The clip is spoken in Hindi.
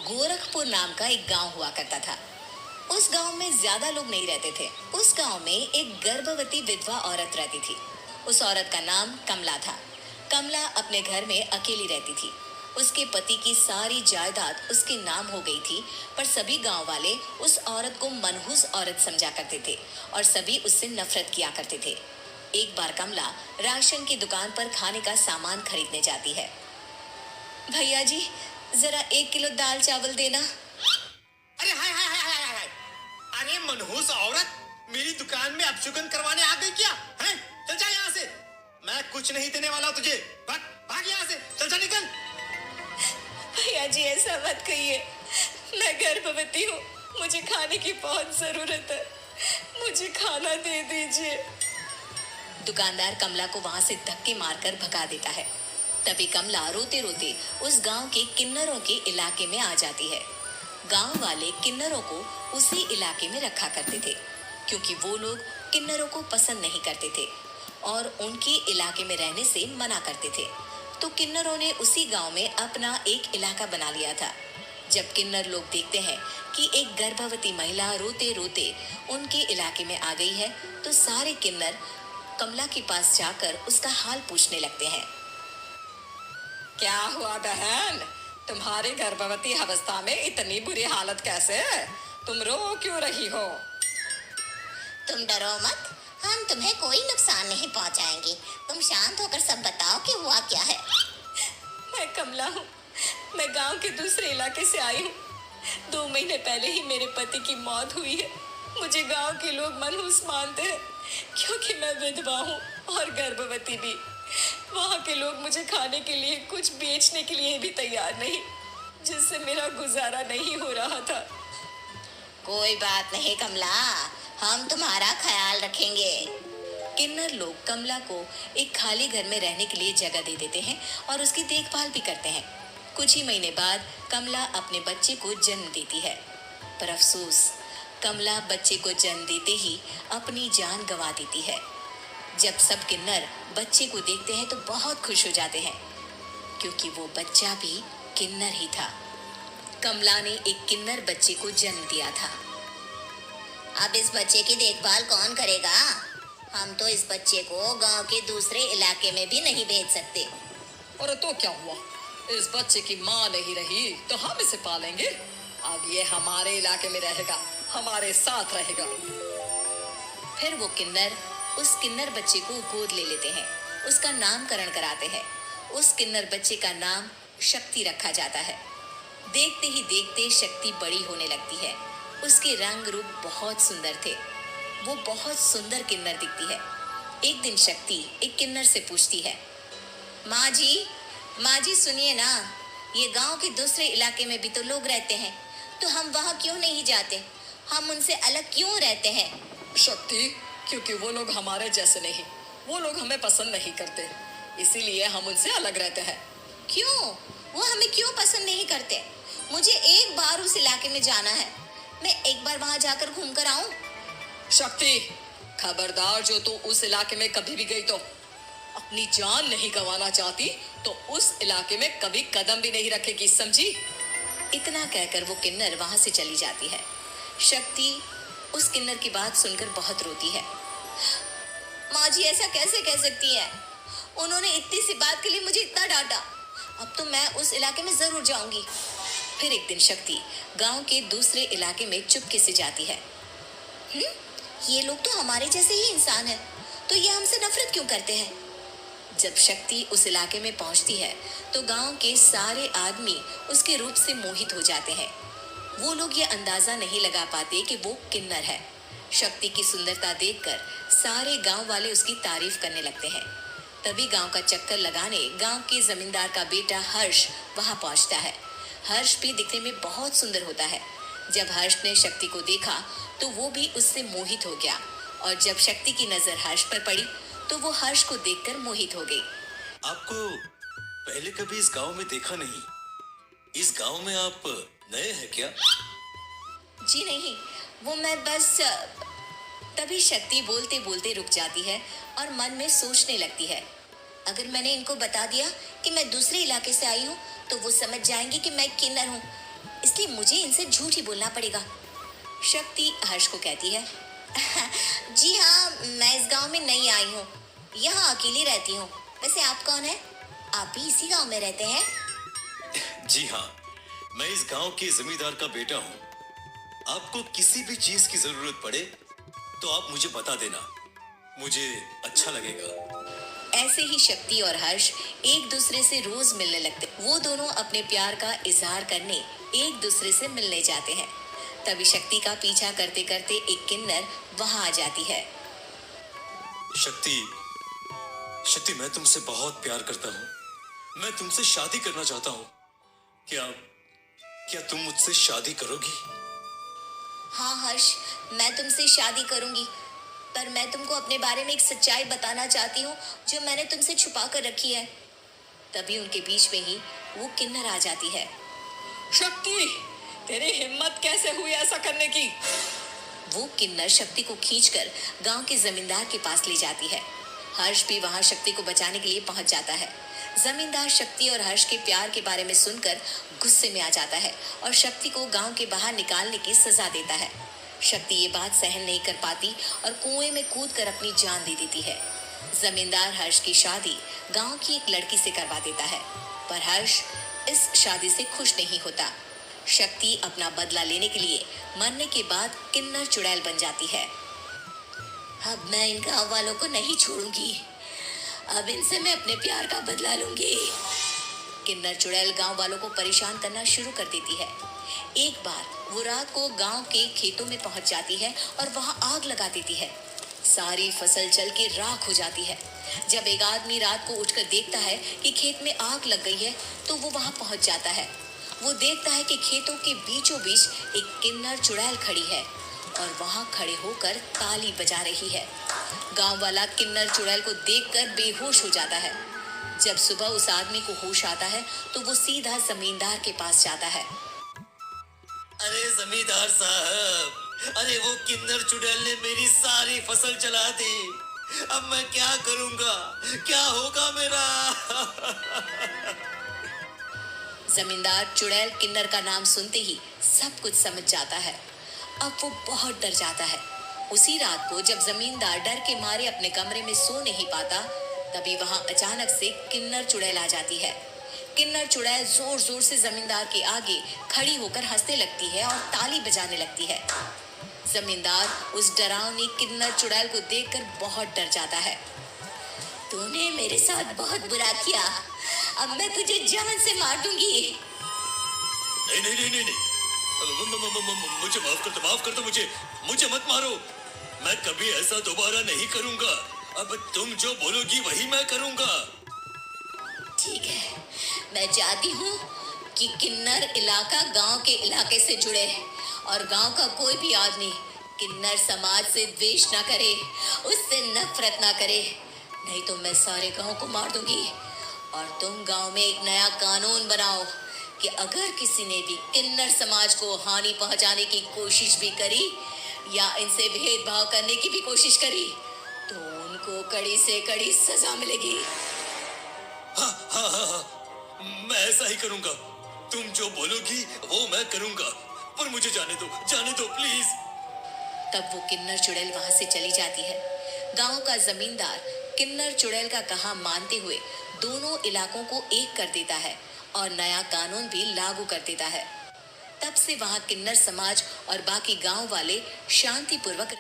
गोरखपुर नाम का एक गांव हुआ करता था। उस गांव में ज्यादा लोग नहीं रहते थे। उस गांव में एक गर्भवती विधवा औरत रहती थी। उस औरत का नाम कमला था। कमला अपने घर में अकेली रहती थी। उसके पति की सारी जायदाद उसके नाम हो गई थी, पर सभी गांव वाले उस औरत को मनहूस औरत समझा करते थे और सभी उससे नफरत किया करते थे। एक बार कमला राशन की दुकान पर खाने का सामान खरीदने जाती है। भैया जी, जरा 1 किलो दाल चावल देना। अरे हाय हाय हाय हाय हाय। अरे मनहूस औरत, मेरी दुकान में अपशुगन करवाने आ गई क्या? हैं? चल जा यहाँ से। मैं कुछ नहीं देने वाला तुझे। भाग भाग यहाँ से। चल जा निकल। भैया जी, ऐसा मत कहिए। मैं गर्भवती हूँ, मुझे खाने की बहुत जरूरत है। मुझे खाना दे दीजिए। दुकानदार कमला को वहां से धक्के मारकर भगा देता है। तभी कमला रोते रोते उस गांव के किन्नरों के इलाके में आ जाती है। गांव वाले किन्नरों को उसी इलाके में रखा करते थे, क्योंकि वो लोग किन्नरों को पसंद नहीं करते थे और उनके इलाके में रहने से मना करते थे। तो किन्नरों ने उसी गांव में अपना एक इलाका बना लिया था। जब किन्नर लोग देखते हैं कि एक गर्भवती महिला रोते रोते उनके इलाके में आ गई है, तो सारे किन्नर कमला के पास जाकर उसका हाल पूछने लगते हैं। क्या हुआ बहन, तुम्हारी गर्भवती अवस्था में इतनी बुरी हालत कैसे? तुम रो क्यों रही हो? तुम डरो मत, हम तुम्हें कोई नुकसान नहीं पहुंचाएंगे। तुम शांत होकर सब बताओ कि हुआ क्या है। मैं कमला हूँ। मैं गांव के दूसरे इलाके से आई हूँ। 2 महीने पहले ही मेरे पति की मौत हुई है। मुझे गांव के लोग मनहूस मानते हैं, क्योंकि मैं विधवा हूँ और गर्भवती भी। वहाँ के लोग मुझे खाने के लिए कुछ बेचने के लिए भी तैयार नहीं, जिससे मेरा गुजारा नहीं हो रहा था। कोई बात नहीं कमला, हम तुम्हारा ख्याल रखेंगे। किन्नर लोग कमला को एक खाली घर में रहने के लिए जगह दे देते हैं और उसकी देखभाल भी करते हैं। कुछ ही महीने बाद कमला अपने बच्चे को जन्म देती है, पर अफसोस, कमला बच्चे को जन्म देते ही अपनी जान गंवा देती है। जब सब किन्नर बच्चे को देखते हैं तो बहुत खुश हो जाते हैं, क्योंकि वो बच्चा भी किन्नर ही था। कमला ने एक किन्नर बच्चे को जन्म दिया था। अब इस बच्चे की देखभाल कौन करेगा? हम तो इस बच्चे को गांव के दूसरे इलाके में भी नहीं भेज सकते। और तो क्या हुआ, इस बच्चे की माँ नहीं रही तो हम इसे पालेंगे। अब ये हमारे इलाके में रहेगा, हमारे साथ रहेगा। फिर वो किन्नर उस किन्नर बच्चे को गोद ले लेते हैं, उसका नामकरण कराते हैं। उस किन्नर बच्चे का नाम शक्ति रखा जाता है। देखते ही देखते शक्ति बड़ी होने लगती है। उसके रंग रूप बहुत सुंदर थे। वो बहुत सुंदर किन्नर दिखती है। एक दिन शक्ति एक किन्नर से पूछती है, माँ जी सुनिए ना, ये गांव के दूसरे इलाके में भी तो लोग रहते हैं, तो हम वहाँ क्यों नहीं जाते? हम उनसे अलग क्यों रहते हैं? शक्ति, क्योंकि वो लोग हमारे जैसे नहीं, वो लोग हमें पसंद नहीं करते, इसीलिए हम उनसे अलग रहते हैं। क्यों? वो हमें क्यों पसंद नहीं करते? मुझे एक बार उस इलाके में जाना है। मैं एक बार वहां जाकर घूम कर आऊं। शक्ति, खबरदार, जो तू उस इलाके में कभी भी गई तो अपनी जान नहीं गंवाना चाहती तो उस इलाके में कभी कदम भी नहीं रखेगी, समझी? इतना कहकर वो किन्नर वहां से चली जाती है। शक्ति उस किन्नर की बात सुनकर बहुत रोती है। माँ जी ऐसा कैसे कह सकती है? उन्होंने इतनी सी बात के लिए मुझे इतना डांटा। अब तो मैं उस इलाके में जरूर जाऊंगी। फिर एक दिन शक्ति गांव के दूसरे इलाके में चुपके से जाती है। ये लोग तो हमारे जैसे ही इंसान हैं, तो ये हमसे नफरत क्यों करते हैं? जब शक्ति उस इलाके में पहुंचती है तो गांव के सारे आदमी उसके रूप से मोहित हो जाते हैं। वो लोग ये अंदाजा नहीं लगा पाते कि वो किन्नर है। शक्ति की सुंदरता देखकर सारे गांव वाले उसकी तारीफ करने लगते हैं। तभी गांव का चक्कर लगाने गांव के जमींदार का बेटा हर्ष वहां पहुंचता है। हर्ष भी दिखने में बहुत सुंदर होता है। जब हर्ष ने शक्ति को देखा तो वो भी उससे मोहित हो गया, और जब शक्ति की नजर हर्ष पर पड़ी तो वो हर्ष को देखकर मोहित हो गई। आपको पहले कभी इस गांव में देखा नहीं। इस गांव में आप नए हैं क्या? जी नहीं, वो मैं बस। तभी शक्ति बोलते बोलते रुक जाती है और मन में सोचने लगती है, अगर मैंने इनको बता दिया कि मैं दूसरे इलाके से आई हूँ तो वो समझ जाएंगे कि मैं किन्नर हूँ, इसलिए इसलिए मुझे इनसे झूठ ही बोलना पड़ेगा। शक्ति हर्ष को कहती है, जी हाँ, मैं इस गांव में नई आई हूँ, यहाँ अकेली रहती हूँ। वैसे आप कौन है? आप भी इसी गांव में रहते हैं? जी हाँ, मैं इस गांव के जमींदार का बेटा हूँ। आपको किसी भी चीज की जरूरत पड़े तो आप मुझे बता देना, मुझे अच्छा लगेगा। ऐसे ही शक्ति और हर्ष एक दूसरे से रोज मिलने लगते। वो दोनों अपने प्यार का इजहार करने एक दूसरे से मिलने जाते हैं। तभी शक्ति का पीछा करते करते एक किन्नर वहां आ जाती है। शक्ति, शक्ति, मैं तुमसे बहुत प्यार करता हूँ। मैं तुमसे शादी करना चाहता हूँ। क्या क्या तुम मुझसे शादी करोगी? हाँ हर्ष, मैं तुमसे शादी करूंगी, पर मैं तुमको अपने बारे में एक सच्चाई बताना चाहती हूँ जो मैंने तुमसे छुपा कर रखी है। तभी उनके बीच में ही वो किन्नर आ जाती है। शक्ति, तेरी हिम्मत कैसे हुई ऐसा करने की? वो किन्नर शक्ति को खींचकर गांव के जमींदार के पास ले जाती है। हर्ष भी वहां शक्ति को बचाने के लिए पहुंच जाता है। जमींदार शक्ति और हर्ष के प्यार के बारे में सुनकर गुस्से में आ जाता है और शक्ति को गांव के बाहर निकालने की सजा देता है। शक्ति ये बात सहन नहीं कर पाती और कुएं में कूदकर अपनी जान दे देती है। जमींदार हर्ष की शादी गांव की एक लड़की से करवा देता है, पर हर्ष इस शादी से खुश नहीं होता। शक्ति अपना बदला लेने के लिए मरने के बाद किन्नर चुड़ैल बन जाती है। अब मैं इन गांव वालों को नहीं छोड़ूंगी, अब इनसे मैं अपने प्यार का बदला लूंगी। किन्नर चुड़ैल गांव वालों को परेशान करना शुरू कर देती है। एक बार वो रात को गांव के खेतों में पहुंच जाती है और वहां आग लगा देती है। सारी फसल जल के राख हो जाती है। जब एक आदमी रात को उठकर देखता है कि खेत में आग लग गई है तो वो वहां पहुंच जाता है। वो देखता है कि खेतों के बीचों बीच एक किन्नर चुड़ैल खड़ी है और वहां खड़े होकर ताली बजा रही है। गांव वाला किन्नर चुड़ैल को देखकर बेहोश हो जाता है। जब सुबह उस आदमी को होश आता है तो वो सीधा जमींदार के पास जाता है। अरे जमींदार साहब, अरे वो किन्नर चुड़ैल ने मेरी सारी फसल जला दी। अब मैं क्या करूंगा? क्या होगा मेरा? जमींदार चुड़ैल किन्नर का नाम सुनते ही सब कुछ समझ जाता है। अब वो बहुत डर जाता है। उसी रात को जब जमींदार डर के मारे अपने कमरे में सो नहीं पाता, तभी वहां अचानक से किन्नर चुड़ैल आ जाती है। किन्नर चुड़ैल जोर जोर से जमींदार के आगे खड़ी होकर हंसने लगती है और ताली बजाने लगती है। जमींदार उस डरावनी किन्नर चुड़ैल को देखकर बहुत डर जाता है। तूने मेरे साथ बहुत बुरा किया, अब मैं तुझे जान से मार दूंगी। नहीं नहीं नहीं नहीं, मुझे माफ कर दो, मुझे मत मारो। मैं कभी ऐसा दोबारा नहीं करूंगा। अब तुम जो बोलोगी वही मैं करूंगा। ठीक है, मैं चाहती हूँ कि किन्नर इलाका गांव के इलाके से जुड़े और गांव का कोई भी आदमी किन्नर समाज से द्वेष ना करे, उससे नफरत ना करे, नहीं तो मैं सारे गांव को मार दूंगी। और तुम गांव में एक नया कानून बनाओ कि अगर किसी ने भी किन्नर समाज को हानि पहुंचाने की कोशिश भी करी या इनसे भेदभाव करने की भी कोशिश करी तो उनको कड़ी से कड़ी सजा मिलेगी। हाँ हाँ हाँ हाँ, मैं ऐसा ही करूंगा। तुम जो बोलोगी वो मैं करूंगा, पर मुझे जाने दो प्लीज। तब वो किन्नर चुड़ैल वहां से चली जाती है। गांव का जमींदार किन्नर चुड़ैल का कहा मानते हुए दोनों इलाकों को एक कर देता है और नया कानून भी लागू कर देता है। तब से वहां किन्नर समाज और बाकी गांव वाले शांतिपूर्वक